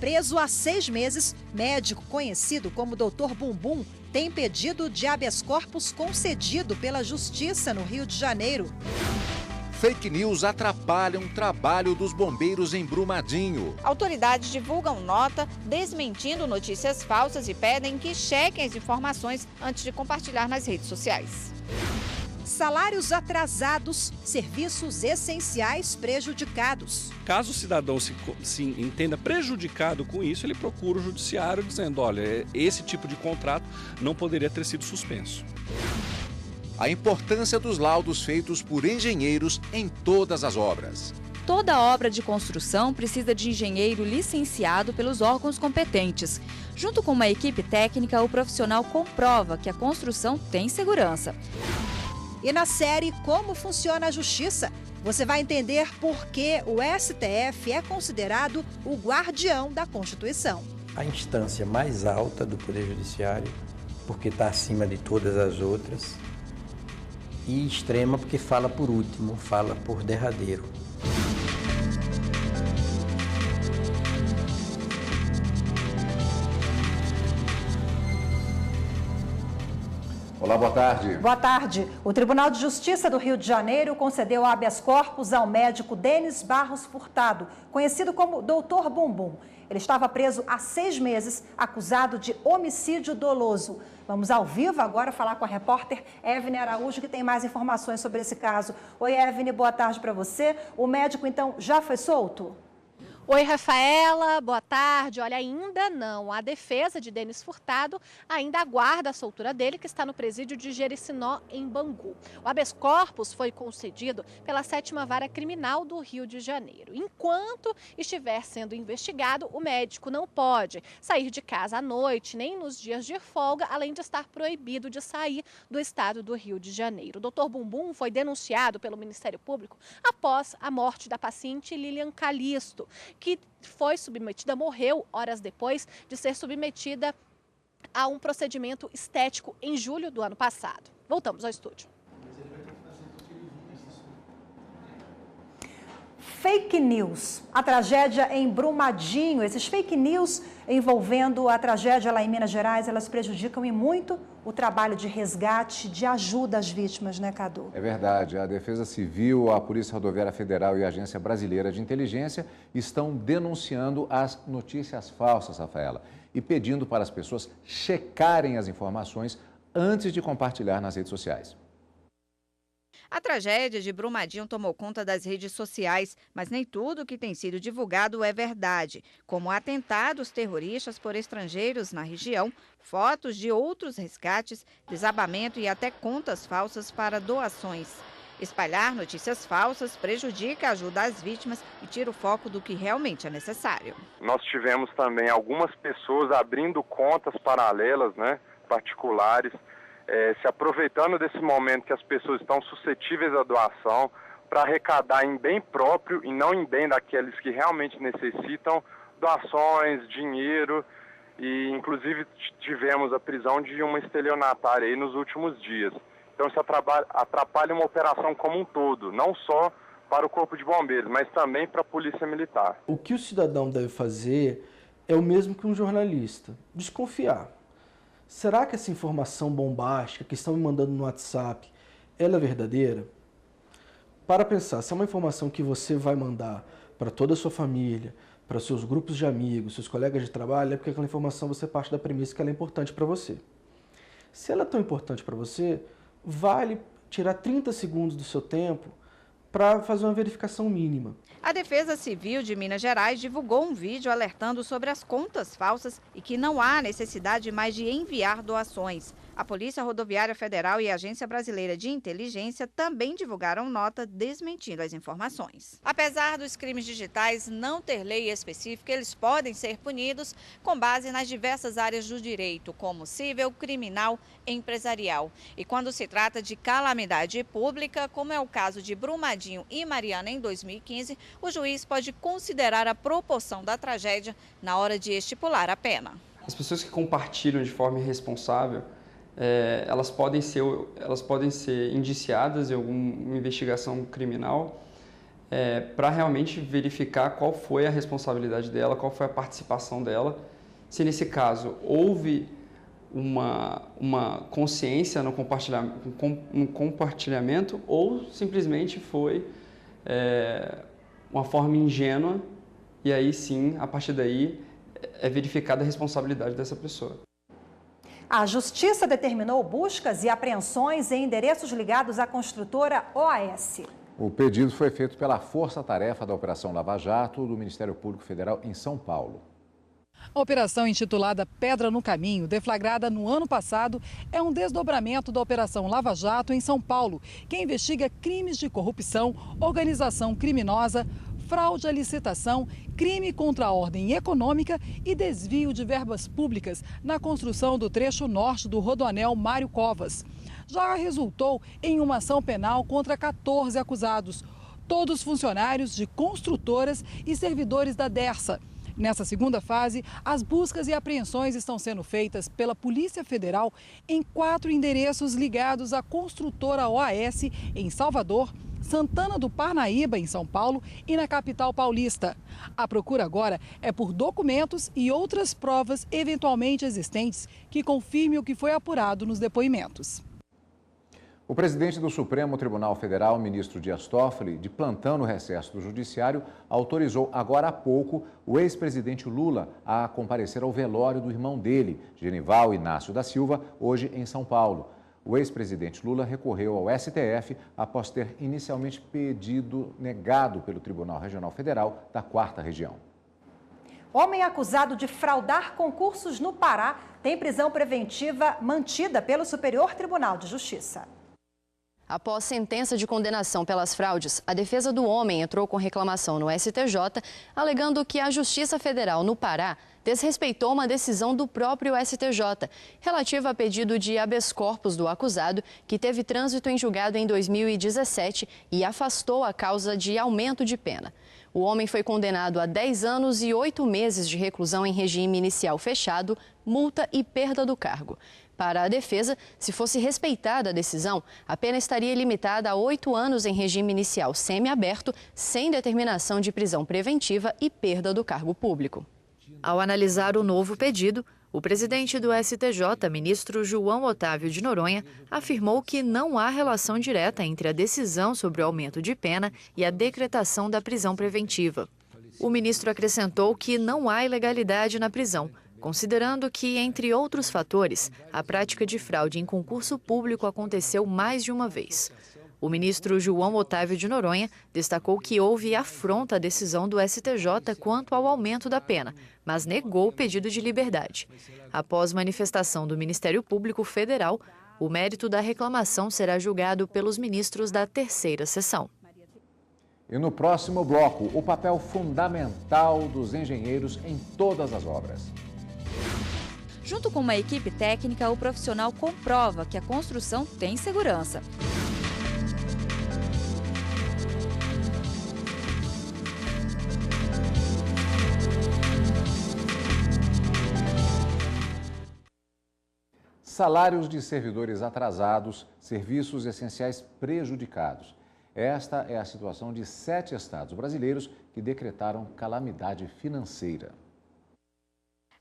Preso há 6 meses, médico conhecido como Dr. Bumbum tem pedido de habeas corpus concedido pela Justiça no Rio de Janeiro. Fake news atrapalham o trabalho dos bombeiros em Brumadinho. Autoridades divulgam nota desmentindo notícias falsas e pedem que chequem as informações antes de compartilhar nas redes sociais. Salários atrasados, serviços essenciais prejudicados. Caso o cidadão se entenda prejudicado com isso, ele procura o judiciário dizendo, olha, esse tipo de contrato não poderia ter sido suspenso. A importância dos laudos feitos por engenheiros em todas as obras. Toda obra de construção precisa de engenheiro licenciado pelos órgãos competentes. Junto com uma equipe técnica, o profissional comprova que a construção tem segurança. E na série Como Funciona a Justiça, você vai entender por que o STF é considerado o guardião da Constituição. A instância mais alta do Poder Judiciário, porque está acima de todas as outras, e extrema porque fala por último, fala por derradeiro. Olá, boa tarde. Boa tarde. O Tribunal de Justiça do Rio de Janeiro concedeu habeas corpus ao médico Denis Barros Furtado, conhecido como Dr. Bumbum. Ele estava preso há 6 meses, acusado de homicídio doloso. Vamos ao vivo agora falar com a repórter Evne Araújo, que tem mais informações sobre esse caso. Oi, Evne, boa tarde para você. O médico, então, já foi solto? Oi, Rafaela, boa tarde. Olha, ainda não. A defesa de Denis Furtado ainda aguarda a soltura dele, que está no presídio de Jericinó, em Bangu. O habeas corpus foi concedido pela 7ª Vara Criminal do Rio de Janeiro. Enquanto estiver sendo investigado, o médico não pode sair de casa à noite, nem nos dias de folga, além de estar proibido de sair do estado do Rio de Janeiro. O Dr. Bumbum foi denunciado pelo Ministério Público após a morte da paciente Lilian Calisto, que foi submetida, morreu horas depois de ser submetida a um procedimento estético em julho do ano passado. Voltamos ao estúdio. Fake news, a tragédia em Brumadinho. Esses fake news envolvendo a tragédia lá em Minas Gerais, elas prejudicam e muito o trabalho de resgate, de ajuda às vítimas, né, Cadu? É verdade. A Defesa Civil, a Polícia Rodoviária Federal e a Agência Brasileira de Inteligência estão denunciando as notícias falsas, Rafaela, e pedindo para as pessoas checarem as informações antes de compartilhar nas redes sociais. A tragédia de Brumadinho tomou conta das redes sociais, mas nem tudo que tem sido divulgado é verdade, como atentados terroristas por estrangeiros na região, fotos de outros resgates, desabamento e até contas falsas para doações. Espalhar notícias falsas prejudica a ajuda às vítimas e tira o foco do que realmente é necessário. Nós tivemos também algumas pessoas abrindo contas paralelas, particulares, se aproveitando desse momento que as pessoas estão suscetíveis à doação para arrecadar em bem próprio e não em bem daqueles que realmente necessitam doações, dinheiro, e inclusive tivemos a prisão de uma estelionatária aí nos últimos dias. Então isso atrapalha uma operação como um todo, não só para o Corpo de Bombeiros, mas também para a Polícia Militar. O que o cidadão deve fazer é o mesmo que um jornalista, desconfiar. Será que essa informação bombástica que estão me mandando no WhatsApp, ela é verdadeira? Para pensar, se é uma informação que você vai mandar para toda a sua família, para seus grupos de amigos, seus colegas de trabalho, é porque aquela informação você parte da premissa que ela é importante para você. Se ela é tão importante para você, vale tirar 30 segundos do seu tempo para fazer uma verificação mínima. A Defesa Civil de Minas Gerais divulgou um vídeo alertando sobre as contas falsas e que não há necessidade mais de enviar doações. A Polícia Rodoviária Federal e a Agência Brasileira de Inteligência também divulgaram nota desmentindo as informações. Apesar dos crimes digitais não ter lei específica, eles podem ser punidos com base nas diversas áreas do direito, como civil, criminal e empresarial. E quando se trata de calamidade pública, como é o caso de Brumadinho e Mariana em 2015, o juiz pode considerar a proporção da tragédia na hora de estipular a pena. As pessoas que compartilham de forma irresponsável, elas podem ser indiciadas em alguma investigação criminal para realmente verificar qual foi a responsabilidade dela, qual foi a participação dela, se nesse caso houve uma consciência no compartilhamento ou simplesmente foi uma forma ingênua e aí sim, a partir daí, é verificada a responsabilidade dessa pessoa. A Justiça determinou buscas e apreensões em endereços ligados à construtora OAS. O pedido foi feito pela Força-Tarefa da Operação Lava Jato do Ministério Público Federal em São Paulo. A operação intitulada Pedra no Caminho, deflagrada no ano passado, é um desdobramento da Operação Lava Jato em São Paulo, que investiga crimes de corrupção, organização criminosa, fraude à licitação, crime contra a ordem econômica e desvio de verbas públicas na construção do trecho norte do Rodoanel Mário Covas. Já resultou em uma ação penal contra 14 acusados, todos funcionários de construtoras e servidores da Dersa. Nessa segunda fase, as buscas e apreensões estão sendo feitas pela Polícia Federal em 4 endereços ligados à construtora OAS em Salvador, Santana do Parnaíba, em São Paulo, e na capital paulista. A procura agora é por documentos e outras provas eventualmente existentes que confirmem o que foi apurado nos depoimentos. O presidente do Supremo Tribunal Federal, ministro Dias Toffoli, de plantão no recesso do Judiciário, autorizou agora há pouco o ex-presidente Lula a comparecer ao velório do irmão dele, Genival Inácio da Silva, hoje em São Paulo. O ex-presidente Lula recorreu ao STF após ter inicialmente pedido negado pelo Tribunal Regional Federal da 4ª Região. Homem acusado de fraudar concursos no Pará tem prisão preventiva mantida pelo Superior Tribunal de Justiça. Após sentença de condenação pelas fraudes, a defesa do homem entrou com reclamação no STJ, alegando que a Justiça Federal no Pará desrespeitou uma decisão do próprio STJ, relativa a pedido de habeas corpus do acusado, que teve trânsito em julgado em 2017 e afastou a causa de aumento de pena. O homem foi condenado a 10 anos e 8 meses de reclusão em regime inicial fechado, multa e perda do cargo. Para a defesa, se fosse respeitada a decisão, a pena estaria limitada a 8 anos em regime inicial semiaberto, sem determinação de prisão preventiva e perda do cargo público. Ao analisar o novo pedido, o presidente do STJ, ministro João Otávio de Noronha, afirmou que não há relação direta entre a decisão sobre o aumento de pena e a decretação da prisão preventiva. O ministro acrescentou que não há ilegalidade na prisão, considerando que, entre outros fatores, a prática de fraude em concurso público aconteceu mais de uma vez. O ministro João Otávio de Noronha destacou que houve afronta à decisão do STJ quanto ao aumento da pena, mas negou o pedido de liberdade. Após manifestação do Ministério Público Federal, o mérito da reclamação será julgado pelos ministros da 3ª sessão. E no próximo bloco, o papel fundamental dos engenheiros em todas as obras. Junto com uma equipe técnica, o profissional comprova que a construção tem segurança. Salários de servidores atrasados, serviços essenciais prejudicados. Esta é a situação de 7 estados brasileiros que decretaram calamidade financeira.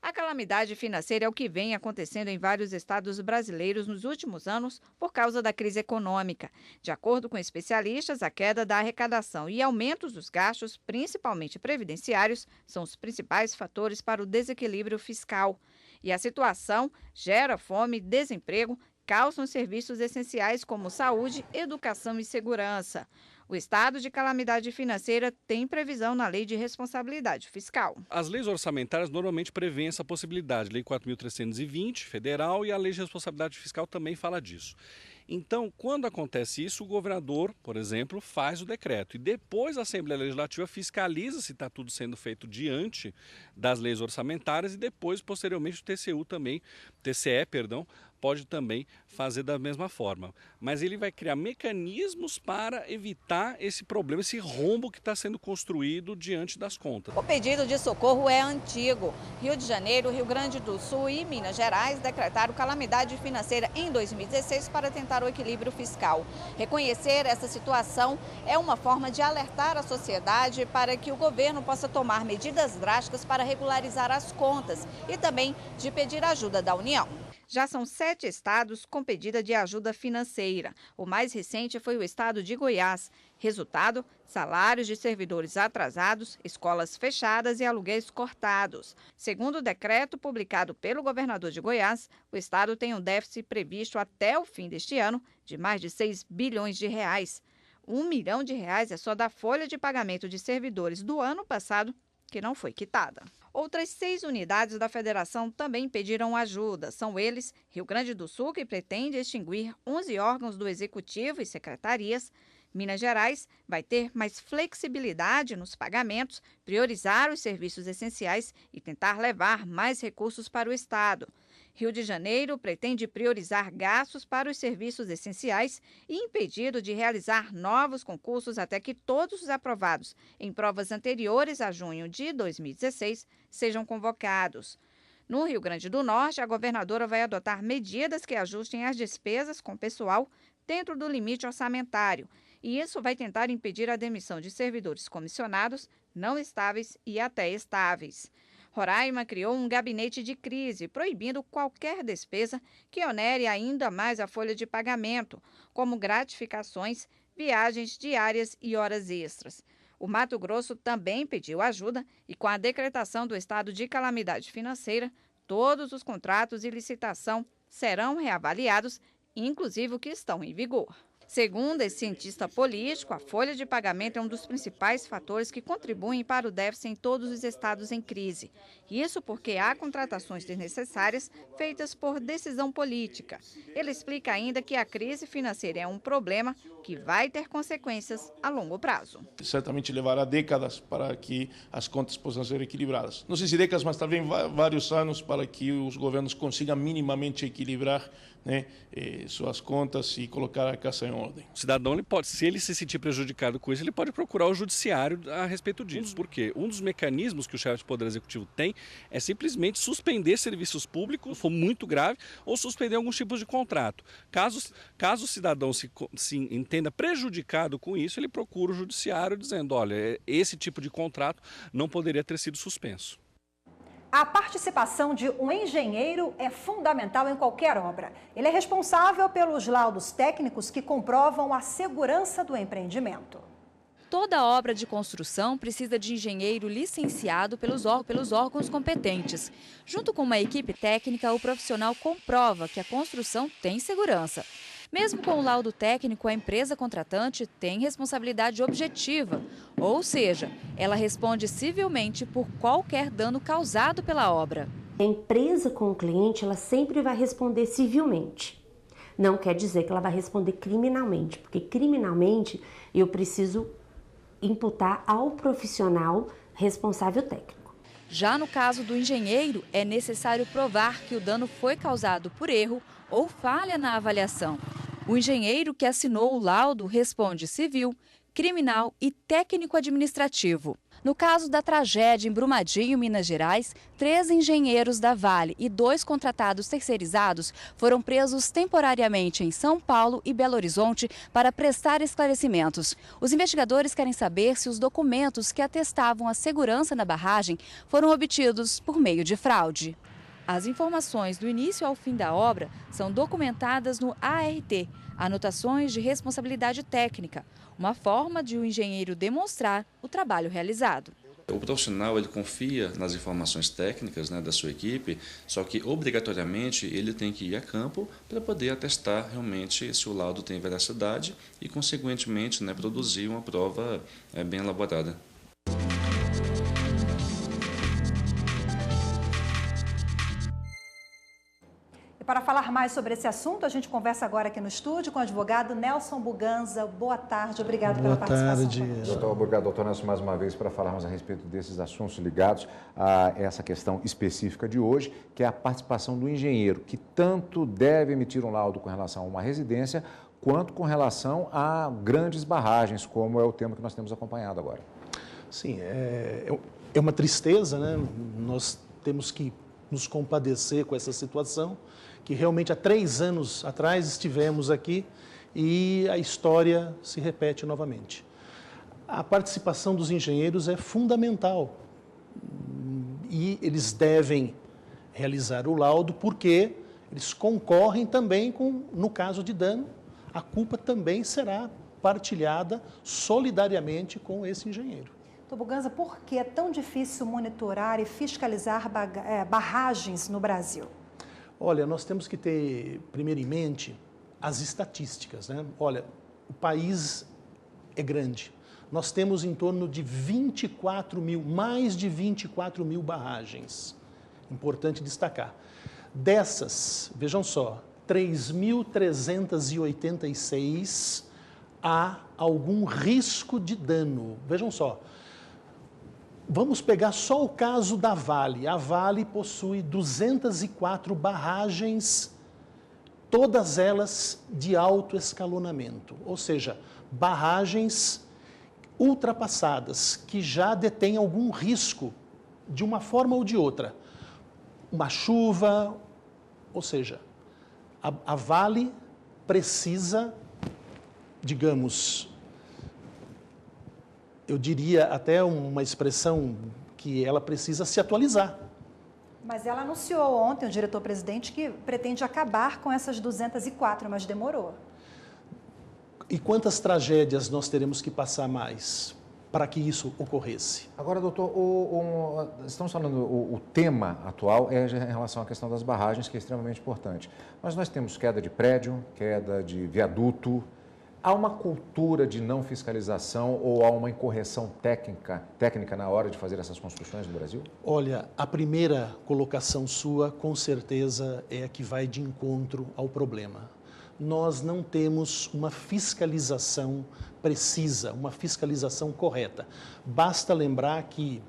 A calamidade financeira é o que vem acontecendo em vários estados brasileiros nos últimos anos por causa da crise econômica. De acordo com especialistas, a queda da arrecadação e aumentos dos gastos, principalmente previdenciários, são os principais fatores para o desequilíbrio fiscal. E a situação gera fome e desemprego, causam serviços essenciais como saúde, educação e segurança. O estado de calamidade financeira tem previsão na Lei de Responsabilidade Fiscal. As leis orçamentárias normalmente prevêem essa possibilidade. Lei 4.320, federal, e a Lei de Responsabilidade Fiscal também fala disso. Então, quando acontece isso, o governador, por exemplo, faz o decreto. E depois a Assembleia Legislativa fiscaliza se está tudo sendo feito diante das leis orçamentárias e depois, posteriormente, o TCE pode também fazer da mesma forma. Mas ele vai criar mecanismos para evitar esse problema, esse rombo que está sendo construído diante das contas. O pedido de socorro é antigo. Rio de Janeiro, Rio Grande do Sul e Minas Gerais decretaram calamidade financeira em 2016 para tentar o equilíbrio fiscal. Reconhecer essa situação é uma forma de alertar a sociedade para que o governo possa tomar medidas drásticas para regularizar as contas e também de pedir ajuda da União. Já são 7 estados com pedido de ajuda financeira. O mais recente foi o estado de Goiás. Resultado, salários de servidores atrasados, escolas fechadas e aluguéis cortados. Segundo o decreto publicado pelo governador de Goiás, o estado tem um déficit previsto até o fim deste ano de mais de 6 bilhões de reais. R$1 milhão é só da folha de pagamento de servidores do ano passado, que não foi quitada. Outras 6 unidades da federação também pediram ajuda. São eles Rio Grande do Sul, que pretende extinguir 11 órgãos do Executivo e secretarias. Minas Gerais vai ter mais flexibilidade nos pagamentos, priorizar os serviços essenciais e tentar levar mais recursos para o Estado. Rio de Janeiro pretende priorizar gastos para os serviços essenciais e impedido de realizar novos concursos até que todos os aprovados em provas anteriores a junho de 2016 sejam convocados. No Rio Grande do Norte, a governadora vai adotar medidas que ajustem as despesas com pessoal dentro do limite orçamentário. E isso vai tentar impedir a demissão de servidores comissionados, não estáveis e até estáveis. Roraima criou um gabinete de crise, proibindo qualquer despesa que onere ainda mais a folha de pagamento, como gratificações, viagens diárias e horas extras. O Mato Grosso também pediu ajuda e, com a decretação do estado de calamidade financeira, todos os contratos e licitação serão reavaliados, inclusive os que estão em vigor. Segundo esse cientista político, a folha de pagamento é um dos principais fatores que contribuem para o déficit em todos os estados em crise. Isso porque há contratações desnecessárias feitas por decisão política. Ele explica ainda que a crise financeira é um problema que vai ter consequências a longo prazo. Certamente levará décadas para que as contas possam ser equilibradas. Não sei se décadas, mas talvez vários anos para que os governos consigam minimamente equilibrar, né, suas contas e colocar a casa em ordem. O cidadão, ele pode, se ele se sentir prejudicado com isso, ele pode procurar o judiciário a respeito disso. Porque um dos mecanismos que o chefe de Poder Executivo tem é simplesmente suspender serviços públicos, se for muito grave, ou suspender alguns tipos de contrato. Caso o cidadão se entenda prejudicado com isso, ele procura o judiciário dizendo, olha, esse tipo de contrato não poderia ter sido suspenso. A participação de um engenheiro é fundamental em qualquer obra. Ele é responsável pelos laudos técnicos que comprovam a segurança do empreendimento. Toda obra de construção precisa de engenheiro licenciado pelos órgãos competentes. Junto com uma equipe técnica, o profissional comprova que a construção tem segurança. Mesmo com o laudo técnico, a empresa contratante tem responsabilidade objetiva, ou seja, ela responde civilmente por qualquer dano causado pela obra. A empresa com o cliente, ela sempre vai responder civilmente. Não quer dizer que ela vai responder criminalmente, porque criminalmente eu preciso imputar ao profissional responsável técnico. Já no caso do engenheiro, é necessário provar que o dano foi causado por erro ou falha na avaliação. O engenheiro que assinou o laudo responde civil, criminal e técnico-administrativo. No caso da tragédia em Brumadinho, Minas Gerais, 3 engenheiros da Vale e 2 contratados terceirizados foram presos temporariamente em São Paulo e Belo Horizonte para prestar esclarecimentos. Os investigadores querem saber se os documentos que atestavam a segurança na barragem foram obtidos por meio de fraude. As informações do início ao fim da obra são documentadas no ART, Anotações de Responsabilidade Técnica, uma forma de o engenheiro demonstrar o trabalho realizado. O profissional, ele confia nas informações técnicas, né, da sua equipe, só que obrigatoriamente ele tem que ir a campo para poder atestar realmente se o laudo tem veracidade e, consequentemente, né, produzir uma prova bem elaborada. para falar mais sobre esse assunto, a gente conversa agora aqui no estúdio com o advogado Nelson Buganza. Boa tarde, obrigado pela participação. Doutor, obrigado, doutor Nelson, mais uma vez para falarmos a respeito desses assuntos ligados a essa questão específica de hoje, que é a participação do engenheiro, que tanto deve emitir um laudo com relação a uma residência, quanto com relação a grandes barragens, como é o tema que nós temos acompanhado agora. Sim, é uma tristeza, né? Nós temos que nos compadecer com essa situação, que realmente há 3 anos atrás estivemos aqui e a história se repete novamente. A participação dos engenheiros é fundamental e eles devem realizar o laudo porque eles concorrem também no caso de dano, a culpa também será partilhada solidariamente com esse engenheiro. Doutor Buganza, por que é tão difícil monitorar e fiscalizar barragens no Brasil? Olha, nós temos que ter, primeiro em mente, as estatísticas, né? Olha, o país é grande. Nós temos em torno de 24 mil, mais de 24 mil barragens. Importante destacar. Dessas, vejam só, 3.386 há algum risco de dano. Vejam só. Vamos pegar só o caso da Vale. A Vale possui 204 barragens, todas elas de alto escalonamento, ou seja, barragens ultrapassadas, que já detêm algum risco de uma forma ou de outra. Uma chuva, ou seja, a Vale precisa, digamos, eu diria até uma expressão que ela precisa se atualizar. Mas ela anunciou ontem, o diretor-presidente, que pretende acabar com essas 204, mas demorou. E quantas tragédias nós teremos que passar mais para que isso ocorresse? Agora, doutor, estamos falando, o tema atual é em relação à questão das barragens, que é extremamente importante. Mas nós temos queda de prédio, queda de viaduto. Há uma cultura de não fiscalização ou há uma incorreção técnica na hora de fazer essas construções no Brasil? Olha, a primeira colocação sua, com certeza, é a que vai de encontro ao problema. Nós não temos uma fiscalização precisa, uma fiscalização correta. Basta lembrar que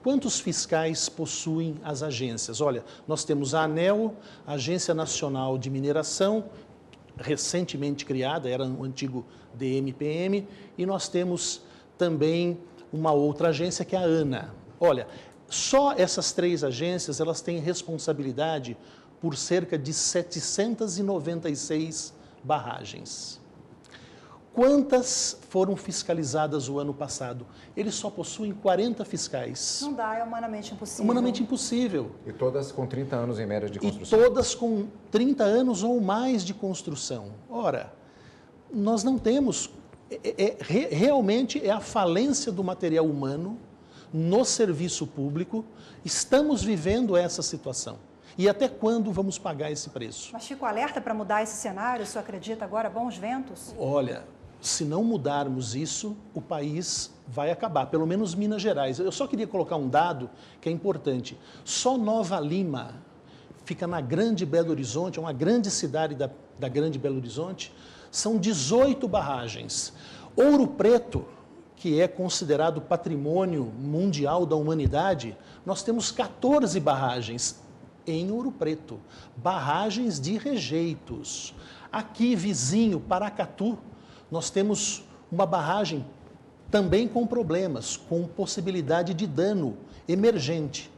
quantos fiscais possuem as agências? Olha, nós temos a ANEEL, a Agência Nacional de Mineração, recentemente criada, era o antigo DMPM, e nós temos também uma outra agência que é a ANA. Olha, só essas 3 agências, elas têm responsabilidade por cerca de 796 barragens. Quantas foram fiscalizadas o ano passado? Eles só possuem 40 fiscais. Não dá, é humanamente impossível. Humanamente impossível. E todas com 30 anos em média de construção. E todas com 30 anos ou mais de construção. Ora, nós não temos... realmente é a falência do material humano no serviço público. Estamos vivendo essa situação. E até quando vamos pagar esse preço? Mas fico alerta para mudar esse cenário, o senhor acredita agora, bons ventos? Olha, se não mudarmos isso, o país vai acabar, pelo menos Minas Gerais. Eu só queria colocar um dado que é importante. Só Nova Lima fica na Grande Belo Horizonte, é uma grande cidade da Grande Belo Horizonte, são 18 barragens. Ouro Preto, que é considerado patrimônio mundial da humanidade, nós temos 14 barragens em Ouro Preto, barragens de rejeitos. Aqui, vizinho, Paracatu, nós temos uma barragem também com problemas, com possibilidade de dano emergente.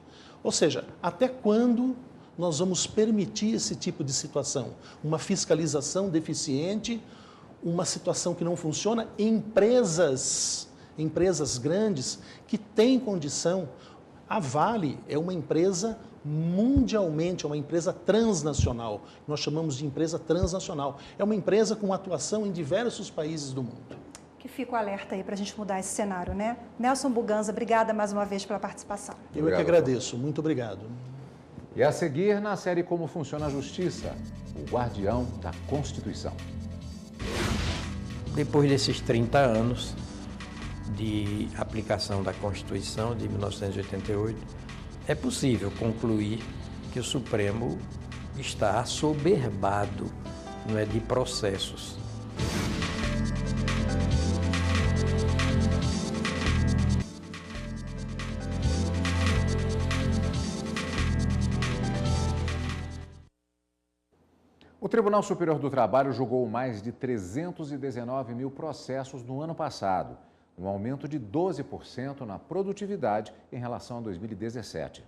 Ou seja, até quando nós vamos permitir esse tipo de situação? Uma fiscalização deficiente, uma situação que não funciona, empresas grandes que têm condição. A Vale é uma empresa mundialmente, é uma empresa transnacional. Nós chamamos de empresa transnacional. É uma empresa com atuação em diversos países do mundo. Que fica o alerta aí para a gente mudar esse cenário, né? Nelson Buganza, obrigada mais uma vez pela participação. Eu é que agradeço. Muito obrigado. E a seguir, na série Como Funciona a Justiça, o guardião da Constituição. Depois desses 30 anos de aplicação da Constituição de 1988, é possível concluir que o Supremo está assoberbado, não é, de processos. O Tribunal Superior do Trabalho julgou mais de 319 mil processos no ano passado, um aumento de 12% na produtividade em relação a 2017.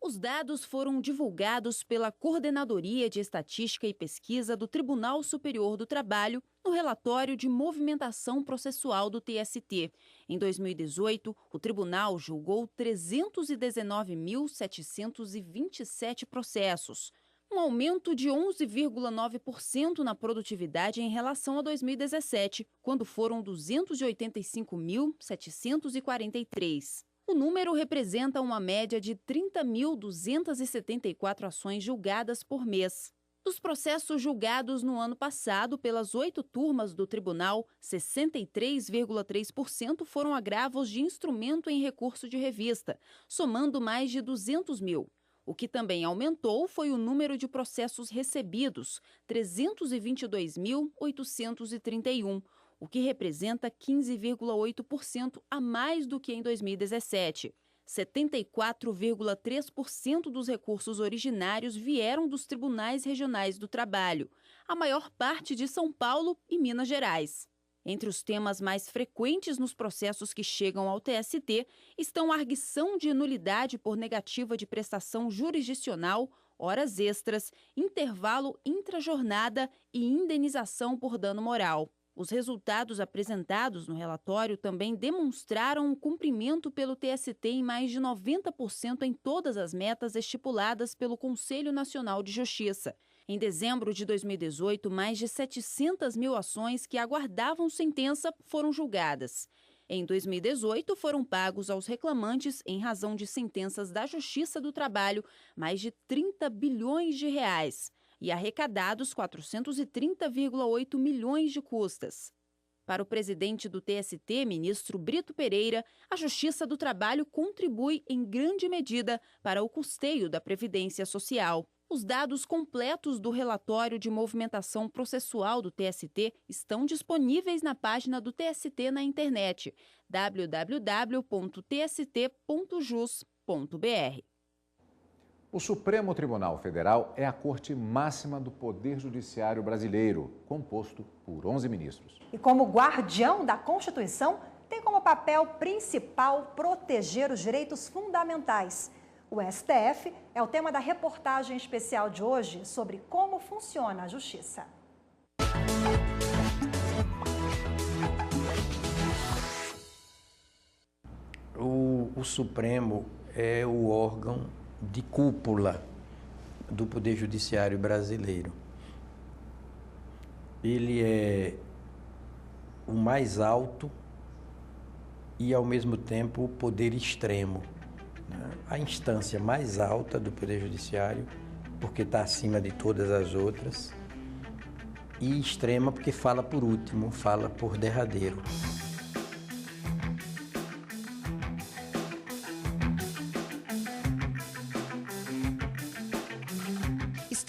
Os dados foram divulgados pela Coordenadoria de Estatística e Pesquisa do Tribunal Superior do Trabalho no relatório de movimentação processual do TST. Em 2018, o tribunal julgou 319.727 processos, um aumento de 11,9% na produtividade em relação a 2017, quando foram 285.743. O número representa uma média de 30.274 ações julgadas por mês. Dos processos julgados no ano passado pelas 8 turmas do tribunal, 63,3% foram agravos de instrumento em recurso de revista, somando mais de 200 mil. O que também aumentou foi o número de processos recebidos, 322.831, o que representa 15,8% a mais do que em 2017. 74,3% dos recursos originários vieram dos tribunais regionais do trabalho, a maior parte de São Paulo e Minas Gerais. Entre os temas mais frequentes nos processos que chegam ao TST estão a arguição de nulidade por negativa de prestação jurisdicional, horas extras, intervalo intrajornada e indenização por dano moral. Os resultados apresentados no relatório também demonstraram o cumprimento pelo TST em mais de 90% em todas as metas estipuladas pelo Conselho Nacional de Justiça. Em dezembro de 2018, mais de 700 mil ações que aguardavam sentença foram julgadas. Em 2018, foram pagos aos reclamantes, em razão de sentenças da Justiça do Trabalho, mais de 30 bilhões de reais e arrecadados 430,8 milhões de custas. Para o presidente do TST, ministro Brito Pereira, a Justiça do Trabalho contribui em grande medida para o custeio da Previdência Social. Os dados completos do relatório de movimentação processual do TST estão disponíveis na página do TST na internet, www.tst.jus.br. O Supremo Tribunal Federal é a corte máxima do Poder Judiciário brasileiro, composto por 11 ministros. E como guardião da Constituição, tem como papel principal proteger os direitos fundamentais. O STF é o tema da reportagem especial de hoje sobre como funciona a justiça. O Supremo é o órgão de cúpula do Poder Judiciário brasileiro. Ele é o mais alto e, ao mesmo tempo, o poder extremo. A instância mais alta do Poder Judiciário, porque está acima de todas as outras, e extrema porque fala por último, fala por derradeiro.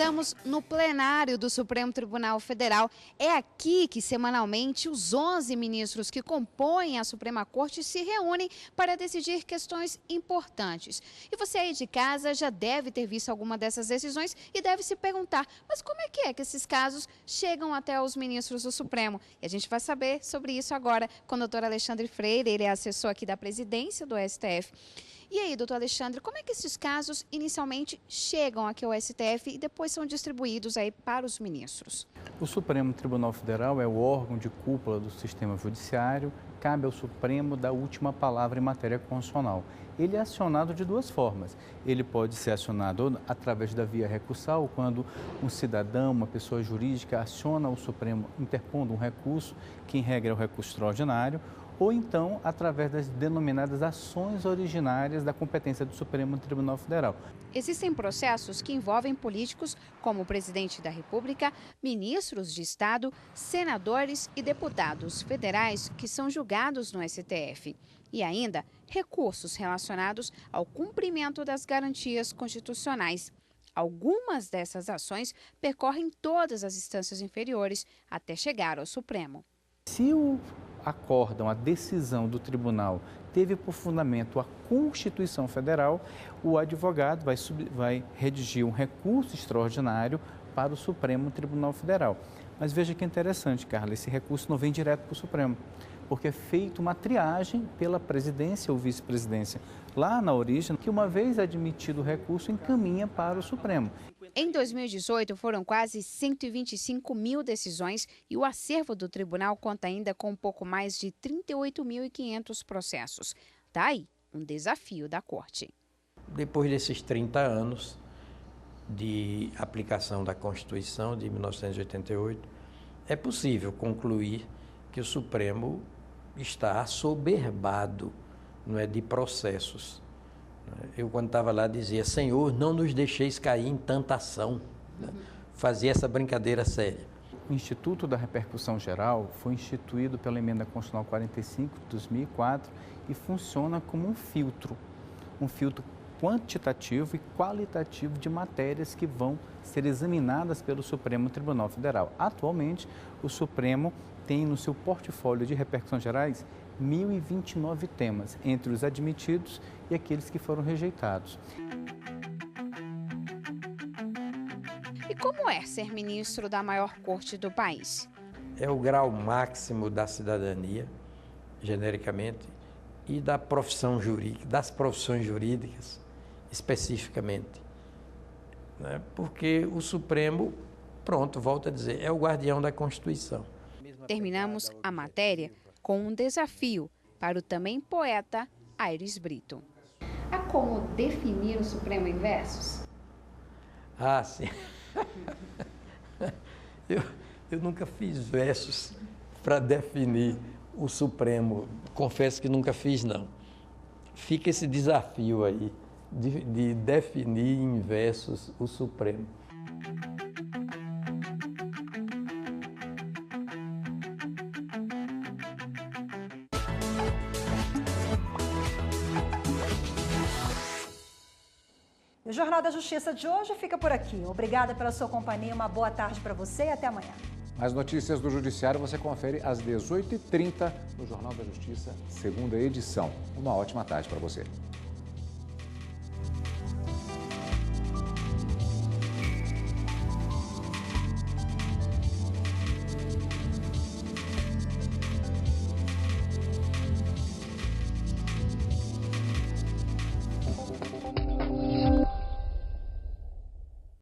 Estamos no plenário do Supremo Tribunal Federal. É aqui que, semanalmente, os 11 ministros que compõem a Suprema Corte se reúnem para decidir questões importantes. E você aí de casa já deve ter visto alguma dessas decisões e deve se perguntar, mas como é que esses casos chegam até os ministros do Supremo? E a gente vai saber sobre isso agora com o doutor Alexandre Freire, ele é assessor aqui da presidência do STF. E aí, doutor Alexandre, como é que esses casos inicialmente chegam aqui ao STF e depois são distribuídos aí para os ministros? O Supremo Tribunal Federal é o órgão de cúpula do sistema judiciário, cabe ao Supremo dar a última palavra em matéria constitucional. Ele é acionado de duas formas. Ele pode ser acionado através da via recursal, quando um cidadão, uma pessoa jurídica, aciona o Supremo interpondo um recurso, que em regra é o recurso extraordinário, ou então através das denominadas ações originárias da competência do Supremo Tribunal Federal. Existem processos que envolvem políticos como o presidente da República, ministros de Estado, senadores e deputados federais que são julgados no STF. E ainda recursos relacionados ao cumprimento das garantias constitucionais. Algumas dessas ações percorrem todas as instâncias inferiores até chegar ao Supremo. Se o acórdão, a decisão do tribunal teve por fundamento a Constituição Federal, o advogado vai redigir um recurso extraordinário para o Supremo Tribunal Federal. Mas veja que interessante, Carla, esse recurso não vem direto para o Supremo, porque é feita uma triagem pela presidência ou vice-presidência lá na origem, que uma vez admitido o recurso, encaminha para o Supremo. Em 2018, foram quase 125 mil decisões e o acervo do tribunal conta ainda com um pouco mais de 38.500 processos. Daí, um desafio da Corte. Depois desses 30 anos de aplicação da Constituição de 1988, é possível concluir que o Supremo está assoberbado, não é, de processos. Eu, quando estava lá, dizia: Senhor, não nos deixeis cair em tanta ação. Fazia essa brincadeira séria. O Instituto da Repercussão Geral foi instituído pela Emenda Constitucional 45 de 2004 e funciona como um filtro quantitativo e qualitativo de matérias que vão ser examinadas pelo Supremo Tribunal Federal. Atualmente, o Supremo tem no seu portfólio de repercussões gerais 1.029 temas, entre os admitidos e aqueles que foram rejeitados. E como é ser ministro da maior corte do país? É o grau máximo da cidadania, genericamente, e da profissão jurídica, das profissões jurídicas, especificamente. Né? Porque o Supremo, pronto, volto a dizer, é o guardião da Constituição. Terminamos a matéria com um desafio para o também poeta Aires Brito. Há como definir o Supremo em versos? Ah, sim. Eu nunca fiz versos para definir o Supremo. Confesso que nunca fiz, não. Fica esse desafio aí de definir em versos o Supremo. O Jornal da Justiça de hoje fica por aqui. Obrigada pela sua companhia, uma boa tarde para você e até amanhã. Mais notícias do Judiciário você confere às 18h30 no Jornal da Justiça, segunda edição. Uma ótima tarde para você.